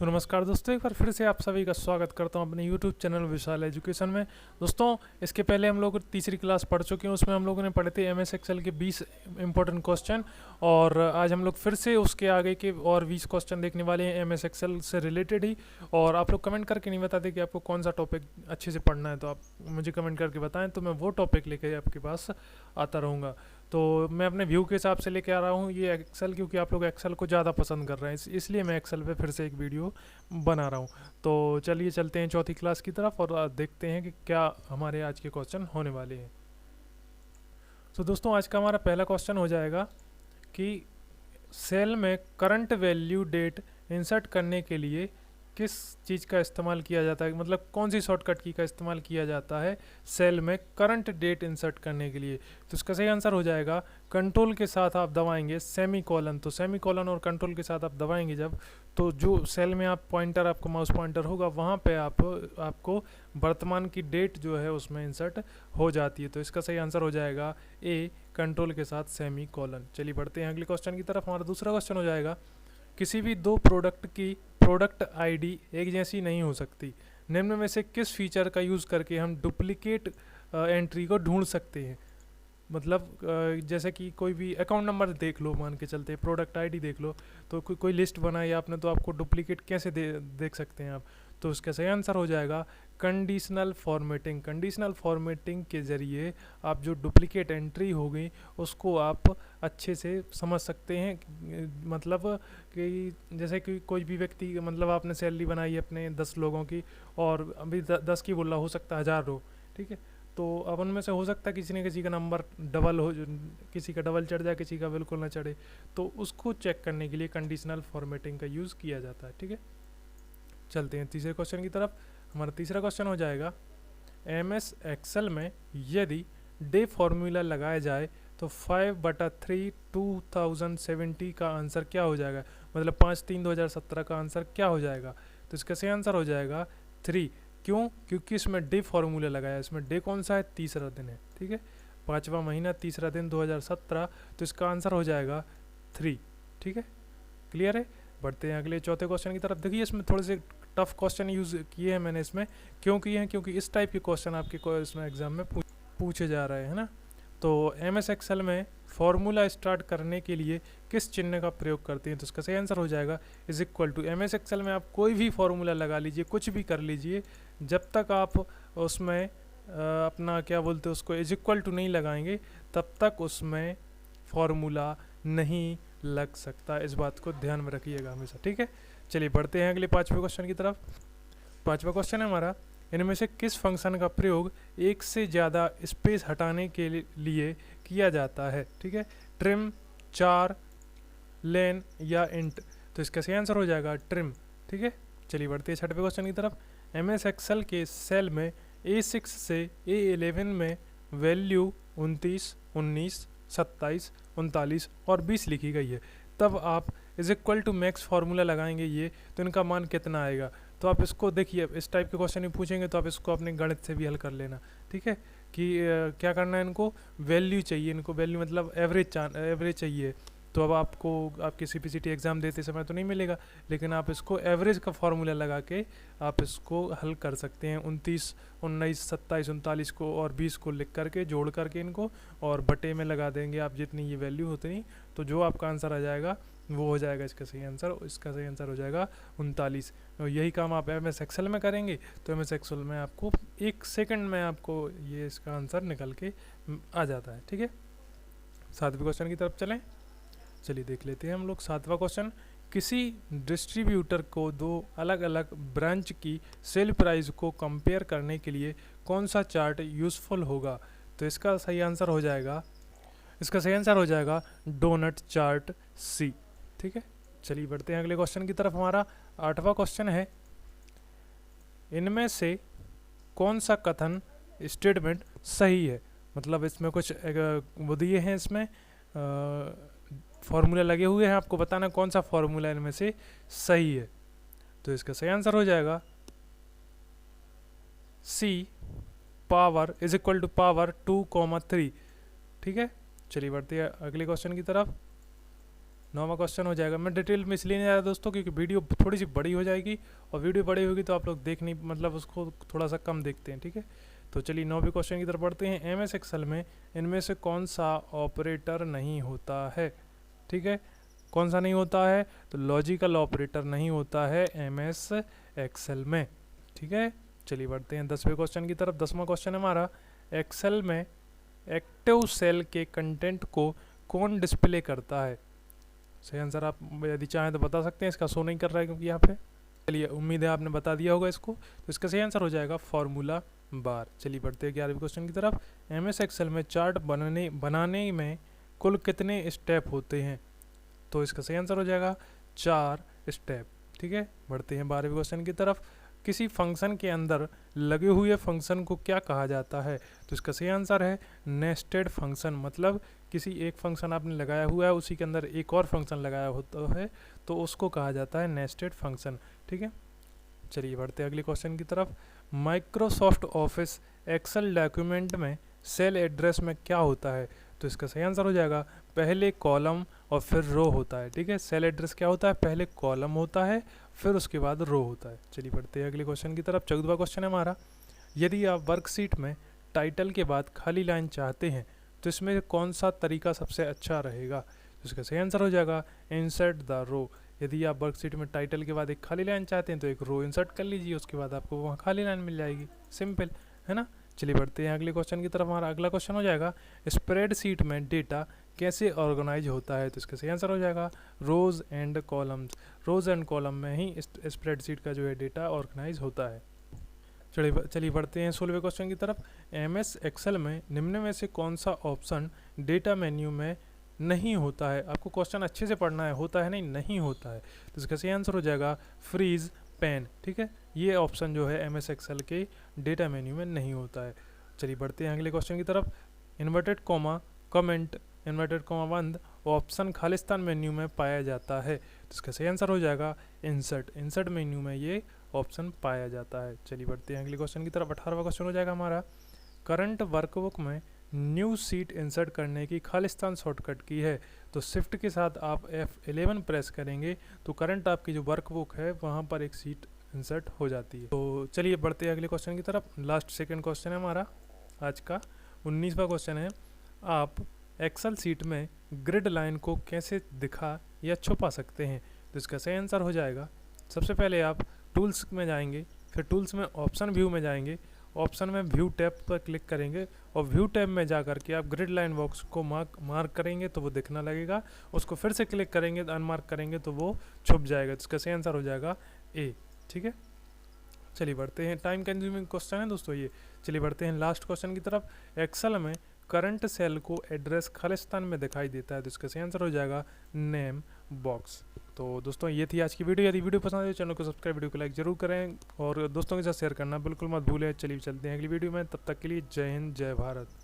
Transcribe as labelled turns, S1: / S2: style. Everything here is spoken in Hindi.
S1: तो नमस्कार दोस्तों, एक बार फिर से आप सभी का स्वागत करता हूं अपने YouTube चैनल विशाल एजुकेशन में। दोस्तों, इसके पहले हम लोग तीसरी क्लास पढ़ चुके हैं, उसमें हम लोगों ने पढ़े थे MS एक्सेल के 20 इंपॉर्टेंट क्वेश्चन। और आज हम लोग फिर से उसके आगे के और 20 क्वेश्चन देखने वाले हैं MS एक्सेल से रिलेटेड ही। और आप लोग कमेंट करके नहीं बताते कि आपको कौन सा टॉपिक अच्छे से पढ़ना है, तो आप मुझे कमेंट करके बताएं, तो मैं वो टॉपिक लेके आपके पास आता रहूँगा। तो मैं अपने व्यू के हिसाब से लेके आ रहा हूँ ये एक्सेल, क्योंकि आप लोग एक्सेल को ज़्यादा पसंद कर रहे हैं, इसलिए मैं एक्सेल पे फिर से एक वीडियो बना रहा हूँ। तो चलिए चलते हैं चौथी क्लास की तरफ और देखते हैं कि क्या हमारे आज के क्वेश्चन होने वाले हैं। तो दोस्तों, आज का हमारा पहला क्वेश्चन हो जाएगा कि सेल में करंट वैल्यू डेट इंसर्ट करने के लिए किस चीज़ का इस्तेमाल किया जाता है, मतलब कौन सी शॉर्टकट की का इस्तेमाल किया जाता है सेल में करंट डेट इंसर्ट करने के लिए। तो इसका सही आंसर हो जाएगा कंट्रोल के साथ आप दबाएंगे सेमी कॉलन। तो सेमी कॉलन और कंट्रोल के साथ आप दबाएंगे जब, तो जो सेल में आप पॉइंटर, आपको माउस पॉइंटर होगा, वहाँ पे आपको वर्तमान की डेट जो है उसमें इंसर्ट हो जाती है। तो इसका सही आंसर हो जाएगा ए, कंट्रोल के साथ सेमी कॉलन। चलिए बढ़ते हैं अगले क्वेश्चन की तरफ। हमारा दूसरा क्वेश्चन हो जाएगा, किसी भी दो प्रोडक्ट की प्रोडक्ट आईडी एक जैसी नहीं हो सकती। निम्न में से किस फीचर का यूज़ करके हम डुप्लीकेट एंट्री को ढूंढ सकते हैं। मतलब जैसे कि कोई भी अकाउंट नंबर देख लो, मान के चलते प्रोडक्ट आईडी देख लो, तो कोई लिस्ट बनाई आपने, तो आपको डुप्लीकेट कैसे देख सकते हैं आप। तो इसका सही आंसर हो जाएगा कंडीशनल फॉर्मेटिंग। कंडीशनल फॉर्मेटिंग के ज़रिए आप जो डुप्लीकेट एंट्री हो गई उसको आप अच्छे से समझ सकते हैं। मतलब कि जैसे कि कोई भी व्यक्ति, मतलब आपने सैलरी बनाई है अपने 10 लोगों की, और अभी 10 की बोला, हो सकता है 1000 हो, ठीक है। तो अब उनमें से हो सकता है किसी न किसी का नंबर डबल हो, किसी का डबल चढ़ जाए, किसी का बिल्कुल ना चढ़े। तो उसको चेक करने के लिए कंडीशनल फॉर्मेटिंग का यूज़ किया जाता है, ठीक है। चलते हैं तीसरे क्वेश्चन की तरफ। हमारा तीसरा क्वेश्चन हो जाएगा, MS एक्सेल में यदि डे फॉर्मूला लगाया जाए तो 5/3 2070 का आंसर क्या हो जाएगा। मतलब 5/3/2017 का आंसर क्या हो जाएगा। तो इसका सही आंसर हो जाएगा 3। क्यों? क्योंकि इसमें डे फॉर्मूला लगाया है। इसमें डे कौन सा है? तीसरा दिन है, ठीक है। 5वां महीना, तीसरा दिन, 2017। तो इसका आंसर हो जाएगा 3, ठीक है। क्लियर है। बढ़ते हैं अगले चौथे क्वेश्चन की तरफ। देखिए, इसमें थोड़े से टफ क्वेश्चन यूज़ किए हैं मैंने इसमें। क्यों किए हैं? क्योंकि इस टाइप के क्वेश्चन आपके इसमें एग्जाम में पूछे जा रहे हैं ना। तो MS एक्सेल में फॉर्मूला स्टार्ट करने के लिए किस चिन्ह का प्रयोग करते हैं। तो इसका सही आंसर हो जाएगा is equal to. MS Excel में आप कोई भी फॉर्मूला लगा लीजिए, कुछ भी कर लीजिए, जब तक आप उसमें अपना क्या बोलते हैं उसको इज इक्वल टू नहीं लगाएंगे, तब तक उसमें फॉर्मूला नहीं लग सकता। इस बात को ध्यान में रखिएगा हमेशा, ठीक है। चलिए बढ़ते हैं अगले पांचवें क्वेश्चन की तरफ। पांचवा क्वेश्चन है हमारा, इनमें से किस फंक्शन का प्रयोग एक से ज़्यादा स्पेस हटाने के लिए किया जाता है, ठीक है। ट्रिम, चार, लेन या इंट। तो इसका सही आंसर हो जाएगा ट्रिम, ठीक है। चलिए बढ़ते हैं छठवें क्वेश्चन की तरफ। MS एक्सेल के सेल में A6 से A11 में वैल्यू 29, 19, 27, 39 और 20 लिखी गई है। तब आप is equal to max formula लगाएंगे ये, तो इनका मान कितना आएगा। तो आप इसको देखिए, इस टाइप के क्वेश्चन ही पूछेंगे तो आप इसको अपने गणित से भी हल कर लेना, ठीक है। कि क्या करना है, इनको वैल्यू चाहिए, इनको वैल्यू मतलब एवरेज चाहिए। तो अब आपको आपके CPCT एग्ज़ाम देते समय तो नहीं मिलेगा, लेकिन आप इसको एवरेज का फार्मूला लगा के आप इसको हल कर सकते हैं। 29, 19, 27, 39 को और 20 को लिख करके, जोड़ करके इनको, और बटे में लगा देंगे आप जितनी ये वैल्यू होती, तो जो आपका आंसर आ जाएगा वो हो जाएगा इसका सही आंसर। इसका सही आंसर हो जाएगा 39। और यही काम आप MS एक्सेल में करेंगे तो MS एक्सेल में आपको 1 सेकंड में आपको ये इसका आंसर निकल के आ जाता है, ठीक है। सातवें क्वेश्चन की तरफ चलें। चलिए देख लेते हैं हम लोग सातवां क्वेश्चन। किसी डिस्ट्रीब्यूटर को दो अलग अलग ब्रांच की सेल प्राइस को कंपेयर करने के लिए कौन सा चार्ट यूज़फुल होगा। तो इसका सही आंसर हो जाएगा, इसका सही आंसर हो जाएगा डोनट चार्ट C, ठीक है। चलिए बढ़ते हैं अगले क्वेश्चन की तरफ। हमारा आठवां क्वेश्चन है, इनमें से कौन सा कथन स्टेटमेंट सही है। मतलब इसमें कुछ वो दिए हैं, इसमें फॉर्मूला लगे हुए हैं, आपको बताना कौन सा फॉर्मूला इनमें से सही है। तो इसका सही आंसर हो जाएगा C, power is equal to power 2, 3, ठीक है। चलिए बढ़ते हैं अगले क्वेश्चन की तरफ। 9वां क्वेश्चन हो जाएगा। मैं डिटेल में इसलिए नहीं जा रहा दोस्तों क्योंकि वीडियो थोड़ी सी बड़ी हो जाएगी, और वीडियो बड़ी होगी तो आप लोग देख नहीं, मतलब उसको थोड़ा सा कम देखते हैं, ठीक है। तो चलिए 9वें क्वेश्चन की तरफ बढ़ते हैं। एमएस एक्सेल में इनमें से कौन सा ऑपरेटर नहीं होता है, ठीक है। कौन सा नहीं होता है, तो लॉजिकल ऑपरेटर नहीं होता है एमएस एक्सेल में, ठीक है। चलिए बढ़ते हैं 10वें क्वेश्चन की तरफ। 10वां क्वेश्चन है हमारा, एक्सेल में एक्टिव सेल के कंटेंट को कौन डिस्प्ले करता है। सही आंसर आप यदि चाहें तो बता सकते हैं, इसका शो नहीं कर रहा है क्योंकि यहाँ पे। चलिए उम्मीद है आपने बता दिया होगा इसको, तो इसका सही आंसर हो जाएगा फॉर्मूला बार। चलिए बढ़ते हैं 11वें क्वेश्चन की तरफ। एमएस एक्सेल में चार्ट बनाने में कुल कितने स्टेप होते हैं, तो इसका सही आंसर हो जाएगा 4 स्टेप, ठीक है। बढ़ते हैं 12वें क्वेश्चन की तरफ। किसी फंक्शन के अंदर लगे हुए फंक्शन को क्या कहा जाता है, तो इसका सही आंसर है नेस्टेड फंक्शन। मतलब किसी एक फंक्शन आपने लगाया हुआ है, उसी के अंदर एक और फंक्शन लगाया होता है, तो उसको कहा जाता है नेस्टेड फंक्शन, ठीक है। चलिए बढ़ते हैं अगले क्वेश्चन की तरफ। माइक्रोसॉफ्ट ऑफिस एक्सेल डॉक्यूमेंट में सेल एड्रेस में क्या होता है, तो इसका सही आंसर हो जाएगा पहले कॉलम और फिर रो होता है, ठीक है। सेल एड्रेस क्या होता है, पहले कॉलम होता है फिर उसके बाद रो होता है। चलिए बढ़ते हैं अगले क्वेश्चन की तरफ। 14वां क्वेश्चन है हमारा, यदि आप वर्कशीट में टाइटल के बाद खाली लाइन चाहते हैं तो इसमें कौन सा तरीका सबसे अच्छा रहेगा, तो इसका सही आंसर हो जाएगा इंसर्ट द रो। यदि आप वर्कशीट में टाइटल के बाद एक खाली लाइन चाहते हैं तो एक रो इंसर्ट कर लीजिए, उसके बाद आपको वहाँ खाली लाइन मिल जाएगी, सिंपल है ना। चलिए बढ़ते हैं अगले क्वेश्चन की तरफ। हमारा अगला क्वेश्चन हो जाएगा, स्प्रेडशीट में डेटा कैसे ऑर्गेनाइज होता है, तो इसका सही आंसर हो जाएगा rows and columns. Rows and column में ही स्प्रेडशीट का जो है डेटा ऑर्गेनाइज होता है। चलिए बढ़ते हैं 16वें क्वेश्चन की तरफ। एमएस एक्सेल में निम्न में से कौन सा ऑप्शन डेटा मेन्यू में नहीं होता है। आपको क्वेश्चन अच्छे से पढ़ना है, होता है नहीं होता है, तो इसका सही आंसर हो जाएगा फ्रीज पेन, ठीक है। ये ऑप्शन जो है एमएस एक्सेल के डेटा मेन्यू में नहीं होता है। चलिए बढ़ते हैं अगले क्वेश्चन की तरफ। Inverted comma comment inverted comma बंद ऑप्शन खालिस्तान मेन्यू में पाया जाता है, तो इसका सही आंसर हो जाएगा इंसर्ट मेन्यू में ये ऑप्शन पाया जाता है। चलिए बढ़ते हैं अगले क्वेश्चन की तरफ। 18वां क्वेश्चन हो जाएगा हमारा, करंट वर्कबुक में न्यू सीट इंसर्ट करने की खालिस्तान शॉर्टकट की है, तो शिफ्ट के साथ आप F11 प्रेस करेंगे तो करंट आपकी जो वर्कबुक है वहाँ पर एक सीट इंसर्ट हो जाती है। तो चलिए बढ़ते हैं अगले क्वेश्चन की तरफ। लास्ट सेकंड क्वेश्चन है हमारा आज का, 19वां क्वेश्चन है, आप एक्सेल सीट में ग्रिड लाइन को कैसे दिखा या छुपा सकते हैं, तो इसका सही आंसर हो जाएगा, सबसे पहले आप टूल्स में जाएंगे, फिर टूल्स में ऑप्शन व्यू में जाएंगे, ऑप्शन में व्यू टैब पर क्लिक करेंगे और व्यू टैब में जा कर के आप ग्रिड लाइन बॉक्स को मार्क करेंगे तो वो दिखना लगेगा, उसको फिर से क्लिक करेंगे अनमार्क करेंगे तो वो छुप जाएगा, तो इसका सही आंसर हो जाएगा ए, ठीक है। चलिए बढ़ते हैं, टाइम कंज्यूमिंग क्वेश्चन है दोस्तों ये। चलिए बढ़ते हैं लास्ट क्वेश्चन की तरफ। एक्सेल में करंट सेल को एड्रेस खालिस्तान में दिखाई देता है, तो इसका सही आंसर हो जाएगा नेम बॉक्स। तो दोस्तों ये थी आज की वीडियो। यदि वीडियो पसंद आए तो चैनल को सब्सक्राइब, वीडियो को लाइक जरूर करें और दोस्तों के साथ शेयर करना बिल्कुल मत भूलें। चलिए चलते हैं अगली वीडियो में, तब तक के लिए जय हिंद जय भारत।